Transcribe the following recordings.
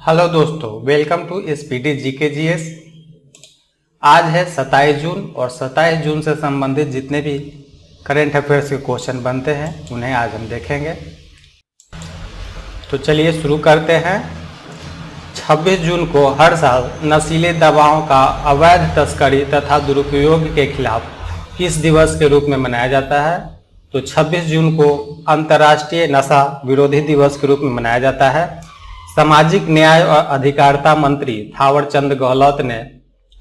Hello दोस्तों, welcome to speedy GK GS. आज है 27 जून और 27 जून से संबंधित जितने भी करंट अफेयर्स के क्वेश्चन बनते हैं उन्हें आज हम देखेंगे। तो चलिए शुरू करते हैं। 26 जून को हर साल नशीले दवाओं का अवैध तस्करी तथा दुरुपयोग के खिलाफ किस दिवस के रूप में मनाया जाता है? तो 26 जून को अंतर्राष्ट्रीय नशा विरोधी दिवस के रूप में मनाया जाता है। सामाजिक न्याय और अधिकारिता मंत्री थावर चंद गहलोत ने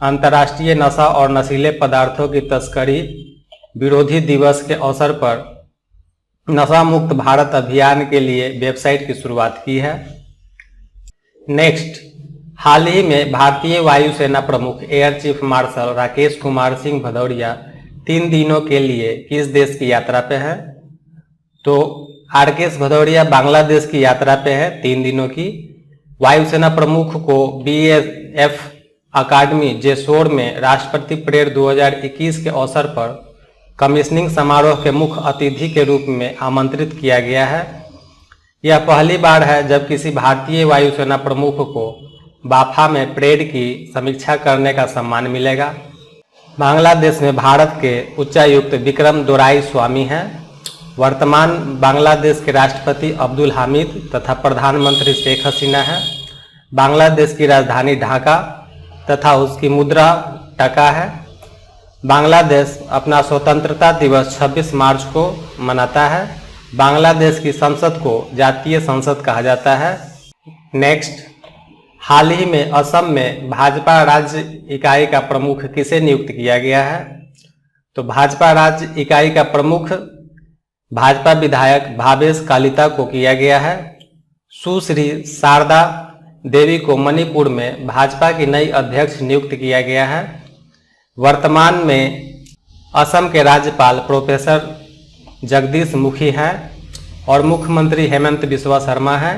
अंतर्राष्ट्रीय नशा और नशीले पदार्थों की तस्करी विरोधी दिवस के अवसर पर नशा मुक्त भारत अभियान के लिए वेबसाइट की शुरुआत की है। नेक्स्ट, हाल ही में भारतीय वायुसेना प्रमुख air chief marshal Rakesh Kumar Singh Bhadauria 3 दिनों के लिए किस देश की यात्रा पे हैं? तो राकेश भदौरिया बांग्लादेश की यात्रा पे है 3 दिनों की। वायुसेना प्रमुख को BAF अकादमी जेसोर में राष्ट्रपति परेड 2021 के अवसर पर कमीशनिंग समारोह के मुख्य अतिथि के रूप में आमंत्रित किया गया है। यह पहली बार है जब किसी भारतीय वायुसेना प्रमुख को बाफा में परेड की समीक्षा करने का सम्मान मिलेगा। बांग्लादेश में भारत के उच्चायुक्त विक्रम दोराई स्वामी हैं। वर्तमान बांग्लादेश के राष्ट्रपति अब्दुल हामिद तथा प्रधानमंत्री शेख हसीना है। बांग्लादेश की राजधानी ढाका तथा उसकी मुद्रा टका है। बांग्लादेश अपना स्वतंत्रता दिवस 26 मार्च को मनाता है। बांग्लादेश की संसद को जातीय संसद कहा जाता है। नेक्स्ट, हाल ही में असम में भाजपा राज्य इकाई का प्रमुख किसे नियुक्त किया गया है? तो भाजपा राज्य इकाई का प्रमुख भाजपा विधायक भावेश कालिता को किया गया है। सुश्री शारदा देवी को मणिपुर में भाजपा की नई अध्यक्ष नियुक्त किया गया है। वर्तमान में असम के राज्यपाल प्रोफेसर जगदीश मुखी हैं और मुख्यमंत्री हेमंत बिस्वा शर्मा हैं।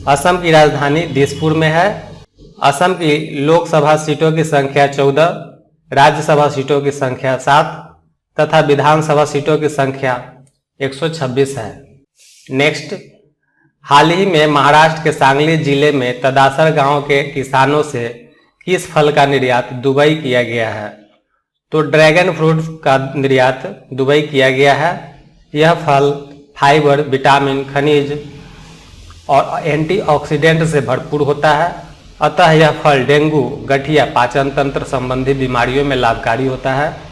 असम की राजधानी दिसपुर में है। असम की लोकसभा सीटों की संख्या 14, राज्यसभा सीटों की संख्या 7 तथा विधानसभा सीटों की संख्या 126 है। नेक्स्ट, हाल ही में महाराष्ट्र के सांगली जिले में तदासर गांव के किसानों से किस फल का निर्यात दुबई किया गया है? तो ड्रैगन फ्रूट का निर्यात दुबई किया गया है। यह फल फाइबर, विटामिन, खनिज और एंटीऑक्सीडेंट से भरपूर होता है, अतः यह फल डेंगू, गठिया, पाचन तंत्र संबंधी बीमारियों में लाभकारी होता है।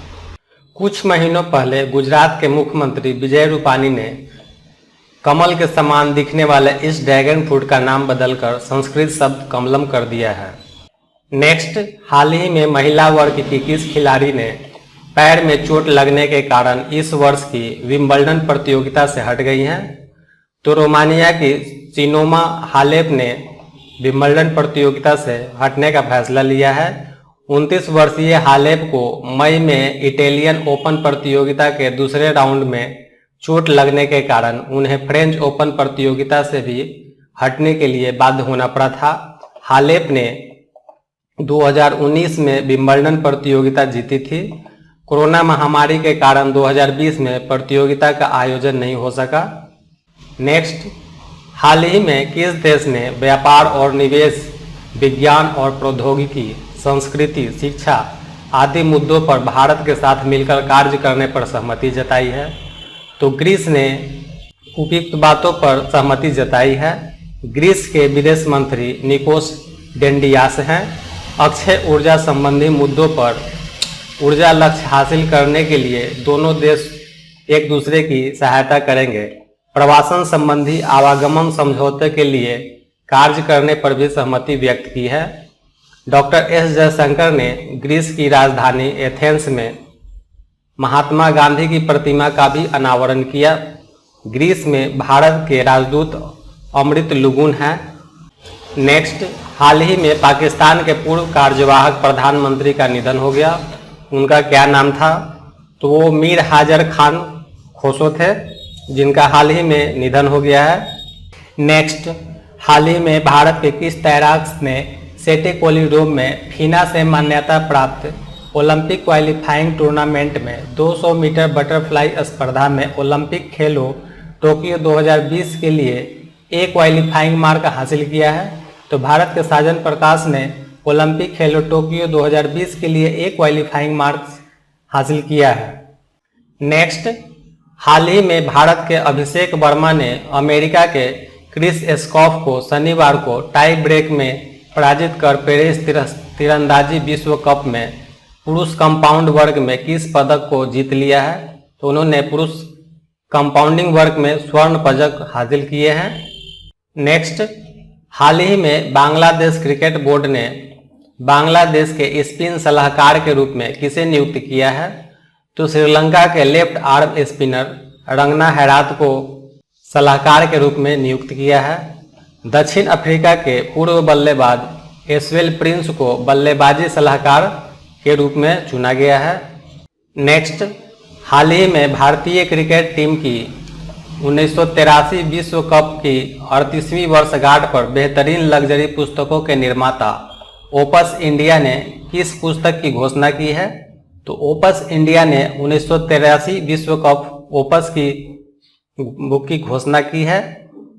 कुछ महीनों पहले गुजरात के मुख्यमंत्री विजय रूपानी ने कमल के समान दिखने वाले इस ड्रैगन फ्रूट का नाम बदलकर संस्कृत शब्द कमलम कर दिया है। नेक्स्ट, हाल ही में महिला वर्ग की किस खिलाड़ी ने पैर में चोट लगने के कारण इस वर्ष की विंबलडन प्रतियोगिता से हट गई हैं? तो रोमानिया की सिनोमा हालेप ने विंबलडन प्रतियोगिता से हटने का फैसला लिया है। 29 वर्षीय हालेप को मई में इटालियन ओपन प्रतियोगिता के दूसरे राउंड में चोट लगने के कारण उन्हें फ्रेंच ओपन प्रतियोगिता से भी हटने के लिए बाध्य होना पड़ा था। हालेप ने 2019 में विंबलडन प्रतियोगिता जीती थी। कोरोना महामारी के कारण 2020 में प्रतियोगिता का आयोजन नहीं हो सका। नेक्स्ट, हाल ही में किस देश ने व्यापार और निवेश, विज्ञान और प्रौद्योगिकी, संस्कृति, शिक्षा आदि मुद्दों पर भारत के साथ मिलकर कार्य करने पर सहमति जताई है? तो ग्रीस ने उपयुक्त बातों पर सहमति जताई है। ग्रीस के विदेश मंत्री निकोस डेंडियास हैं। अक्षय ऊर्जा संबंधी मुद्दों पर ऊर्जा लक्ष्य हासिल करने के लिए दोनों देश एक दूसरे की सहायता करेंगे। प्रवासन संबंधी आवागमन समझौते के लिए कार्य करने पर भी सहमति व्यक्त की है। डॉक्टर एस जयशंकर ने ग्रीस की राजधानी एथेंस में महात्मा गांधी की प्रतिमा का भी अनावरण किया। ग्रीस में भारत के राजदूत अमृत लुगुन हैं। नेक्स्ट, हाल ही में पाकिस्तान के पूर्व कार्यवाहक प्रधानमंत्री का निधन हो गया। उनका क्या नाम था? तो वो मीर हाजर खान खोसो थे, जिनका हाल ही में निधन हो गया है। नेक्स्ट, हाल ही में भारत के किस तैराक ने सेटेकोलिरोम में फीना से मान्यता प्राप्त ओलंपिक क्वालिफाइंग टूर्नामेंट में 200 मीटर बटरफ्लाई स्पर्धा में ओलंपिक खेलों टोक्यो 2020 के लिए एक क्वालिफाइंग मार्क हासिल किया है? तो भारत के साजन प्रकाश ने ओलंपिक खेलों टोक्यो 2020 के लिए एक क्वालिफाइंग मार्क्स हासिल किया है। नेक्स्ट, हाल ही में भारत के अभिषेक वर्मा ने अमेरिका के क्रिस स्कॉफ को शनिवार को टाई ब्रेक में पराजित कर पेरिस तीरंदाजी विश्व कप में पुरुष कंपाउंड वर्ग में किस पदक को जीत लिया है? तो उन्होंने पुरुष कंपाउंडिंग वर्ग में स्वर्ण पदक हासिल किए हैं। नेक्स्ट, हाल ही में बांग्लादेश क्रिकेट बोर्ड ने बांग्लादेश के स्पिन सलाहकार के रूप में किसे नियुक्त किया है? तो श्रीलंका के लेफ्ट आर्म स्पिनर रंगना हैरात को सलाहकार के रूप में नियुक्त किया है। दक्षिण अफ्रीका के पूर्व बल्लेबाज एसवेल प्रिंस को बल्लेबाजी सलाहकार के रूप में चुना गया है। नेक्स्ट, हाल ही में भारतीय क्रिकेट टीम की 1983 विश्व कप की 38वीं वर्षगांठ पर बेहतरीन लग्जरी पुस्तकों के निर्माता ओपस इंडिया ने किस पुस्तक की घोषणा की है? तो ओपस इंडिया ने 1983 विश्व कप ओपस की बुक की घोषणा की है।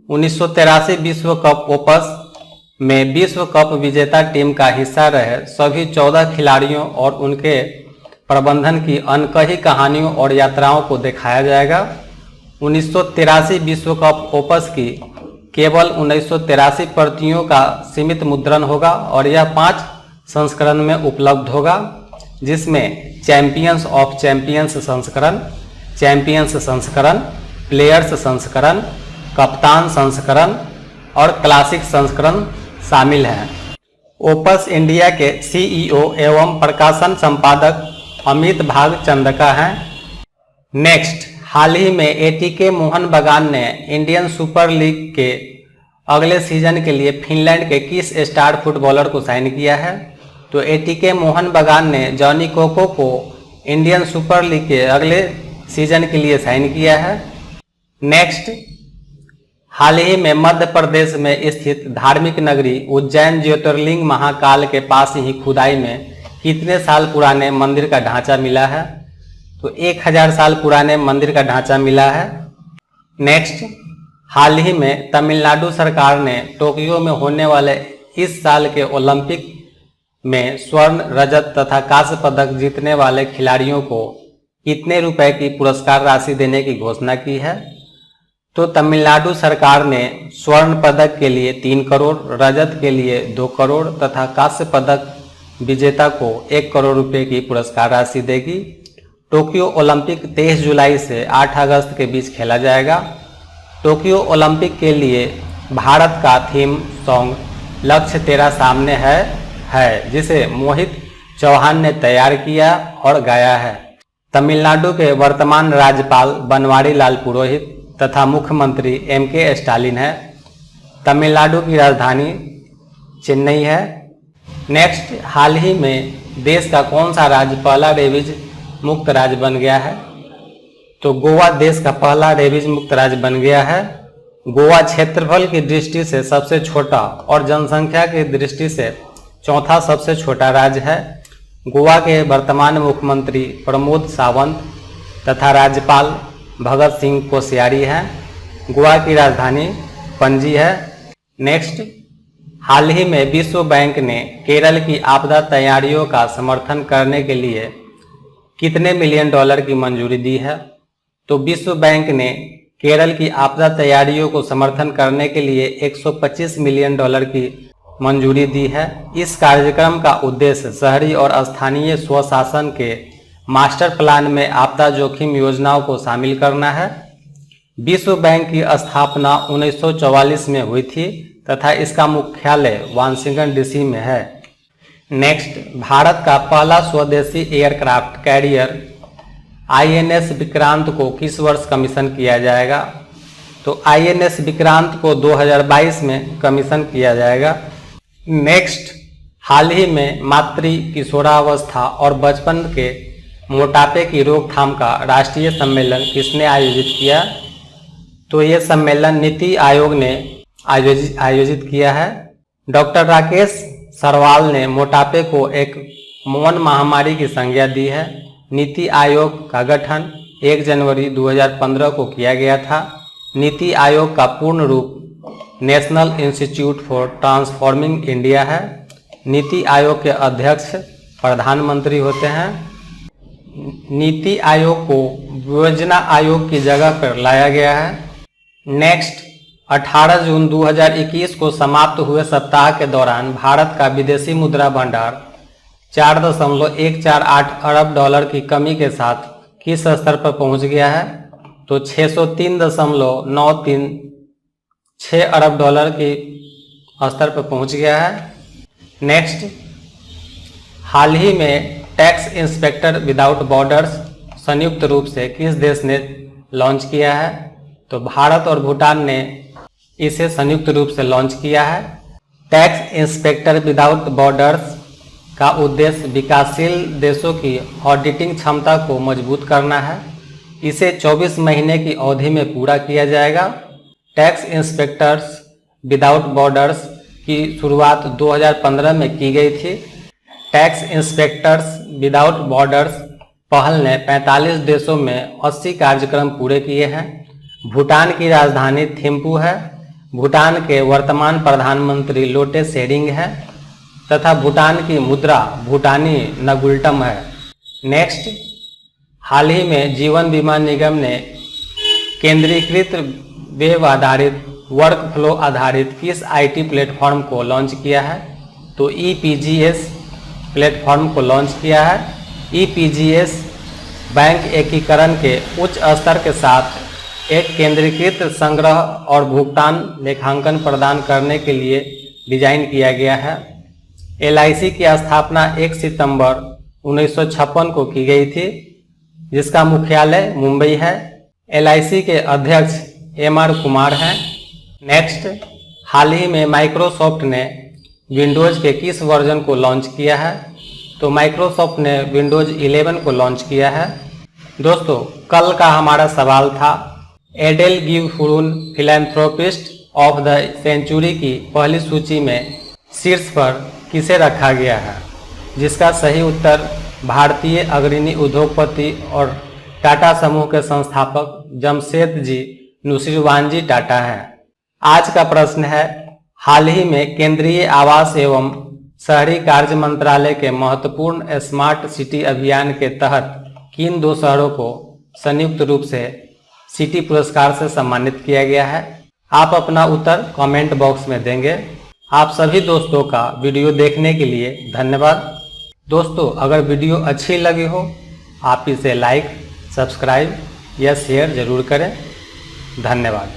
1983 विश्व कप ओपस में विश्व कप विजेता टीम का हिस्सा रहे सभी 14 खिलाड़ियों और उनके प्रबंधन की अनकही कहानियों और यात्राओं को दिखाया जाएगा। 1983 विश्व कप ओपस की केवल 1983 प्रतियों का सीमित मुद्रण होगा और यह 5 संस्करण में उपलब्ध होगा, जिसमें चैंपियंस ऑफ चैंपियंस संस्करण, चैंपियंस संस्करण, प्लेयर्स संस्करण, कप्तान संस्करण और क्लासिक संस्करण शामिल हैं। ओपस इंडिया के सीईओ एवं प्रकाशन संपादक अमित भागचंदका हैं। नेक्स्ट, हाल ही में एटीके मोहन बगान ने इंडियन सुपर लीग के अगले सीजन के लिए फिनलैंड के किस स्टार फुटबॉलर को साइन किया है? तो एटीके मोहन बगान ने जॉनी कोको को इंडियन सुपर लीग के अगले सीजन के लिए साइन किया है। नेक्स्ट, हाल ही में मध्य प्रदेश में स्थित धार्मिक नगरी उज्जैन ज्योतिर्लिंग महाकाल के पास ही खुदाई में कितने साल पुराने मंदिर का ढांचा मिला है? तो 1000 साल पुराने मंदिर का ढांचा मिला है। नेक्स्ट, हाल ही में तमिलनाडु सरकार ने टोक्यो में होने वाले इस साल के ओलंपिक में स्वर्ण, रजत तथा कांस्य पदक जीतने वाले खिलाड़ियों को कितने रुपए की पुरस्कार राशि देने की घोषणा की है? तो तमिलनाडु सरकार ने स्वर्ण पदक के लिए 3 करोड़, रजत के लिए 2 करोड़ तथा कांस्य पदक विजेता को 1 करोड़ रुपए की पुरस्कार राशि देगी। टोक्यो ओलंपिक 23 जुलाई से 8 अगस्त के बीच खेला जाएगा। टोक्यो ओलंपिक के लिए भारत का थीम सॉन्ग लक्ष्य तेरा सामने है जिसे मोहित चौहान ने तैयार किया और गाया है। तमिलनाडु के वर्तमान राज्यपाल बनवारी लाल पुरोहित तथा मुख्यमंत्री MK स्टालिन है। तमिलनाडु की राजधानी चेन्नई है। नेक्स्ट, हाल ही में देश का कौन सा राज्य पहला रेबीज मुक्त राज्य बन गया है? तो गोवा देश का पहला रेबीज मुक्त राज्य बन गया है। गोवा क्षेत्रफल की दृष्टि से सबसे छोटा और जनसंख्या की दृष्टि से चौथा सबसे छोटा राज्य है। गोवा के वर्तमान मुख्यमंत्री प्रमोद सावंत तथा राज्यपाल भगत सिंह कोश्यारी हैं। गोवा की राजधानी पणजी है। नेक्स्ट, हाल ही में विश्व बैंक ने केरल की आपदा तैयारियों का समर्थन करने के लिए कितने मिलियन डॉलर की मंजूरी दी है? तो विश्व बैंक ने केरल की आपदा तैयारियों को समर्थन करने के लिए 125 मिलियन डॉलर की मंजूरी दी है। इस कार्यक्रम का उद्देश्य शहरी और स्थानीय स्वशासन के मास्टर प्लान में आपदा जोखिम योजनाओं को शामिल करना है। विश्व बैंक की स्थापना 1944 में हुई थी तथा इसका मुख्यालय वाशिंगटन DC में है। नेक्स्ट, भारत का पहला स्वदेशी एयरक्राफ्ट कैरियर INS विक्रांत को किस वर्ष कमीशन किया जाएगा? तो INS विक्रांत को 2022 में कमीशन किया जाएगा। नेक्स्ट, हाल ही में मातृ किशोरावस्था और बचपन के मोटापे की रोकथाम का राष्ट्रीय सम्मेलन किसने आयोजित किया? तो ये सम्मेलन नीति आयोग ने आयोजित किया है। डॉक्टर राकेश सरवाल ने मोटापे को एक मौन महामारी की संज्ञा दी है। नीति आयोग का गठन 1 जनवरी 2015 को किया गया था। नीति आयोग का पूर्ण रूप national institute for transforming India है। नीति आयोग के अध्यक्ष प्रधानमंत्री होते हैं। नीति आयोग को योजना आयोग की जगह पर लाया गया है। नेक्स्ट, 18 जून 2021 को समाप्त हुए सप्ताह के दौरान भारत का विदेशी मुद्रा भंडार 4.148 अरब डॉलर की कमी के साथ किस स्तर पर पहुंच गया है? तो 603.936 अरब डॉलर के स्तर पर पहुंच गया है। नेक्स्ट, हाल ही में टैक्स इंस्पेक्टर विदाउट बॉर्डर्स संयुक्त रूप से किस देश ने लॉन्च किया है? तो भारत और भूटान ने इसे संयुक्त रूप से लॉन्च किया है। टैक्स इंस्पेक्टर विदाउट बॉर्डर्स का उद्देश्य विकासशील देशों की ऑडिटिंग क्षमता को मजबूत करना है। इसे 24 महीने की अवधि में पूरा किया जाएगा। टैक्स इंस्पेक्टर्स विदाउट बॉर्डर्स की शुरुआत 2015 में की गई थी। टैक्स इंस्पेक्टर्स विदाउट बॉर्डर्स पहल ने 45 देशों में 80 कार्यक्रम पूरे किए हैं। भूटान की राजधानी थिम्पू है। भूटान के वर्तमान प्रधानमंत्री लोटे शेरिंग है तथा भूटान की मुद्रा भूटानी नगुल्टम है। नेक्स्ट, हाल ही में जीवन बीमा निगम ने केंद्रीकृत वेब आधारित वर्क फ्लो आधारित किस आईटी प्लेटफॉर्म को लॉन्च किया है? तो ईपीजीएस प्लेटफॉर्म को लॉन्च किया है। ईपीजीएस बैंक एकीकरण के उच्च स्तर के साथ एक केंद्रीकृत संग्रह और भुगतान लेखांकन प्रदान करने के लिए डिजाइन किया गया है। एलआईसी की स्थापना 1 सितंबर 1956 को की गई थी, जिसका मुख्यालय मुंबई है। एलआईसी के अध्यक्ष एमआर कुमार हैं। नेक्स्ट, हाल ही में माइक्रोसॉफ्ट ने विंडोज़ के किस वर्जन को लॉन्च किया है? तो माइक्रोसॉफ्ट ने विंडोज़ 11 को लॉन्च किया है। दोस्तों, कल का हमारा सवाल था एडेल गिवफुरुन फिलैंथ्रोपिस्ट ऑफ द सेंचुरी की पहली सूची में शीर्ष पर किसे रखा गया है? जिसका सही उत्तर भारतीय अग्रणी उद्योगपति और टाटा समूह के संस्थापक जमशेदजी नुसीरवानजी टाटा है। आज का प्रश्न है, हाल ही में केंद्रीय आवास एवं शहरी कार्य मंत्रालय के महत्वपूर्ण स्मार्ट सिटी अभियान के तहत किन 2 शहरों को संयुक्त रूप से सिटी पुरस्कार से सम्मानित किया गया है? आप अपना उत्तर कमेंट बॉक्स में देंगे। आप सभी दोस्तों का वीडियो देखने के लिए धन्यवाद। दोस्तों, अगर वीडियो अच्छी लगी हो आप इसे लाइक, सब्सक्राइब या शेयर जरूर करें। धन्यवाद।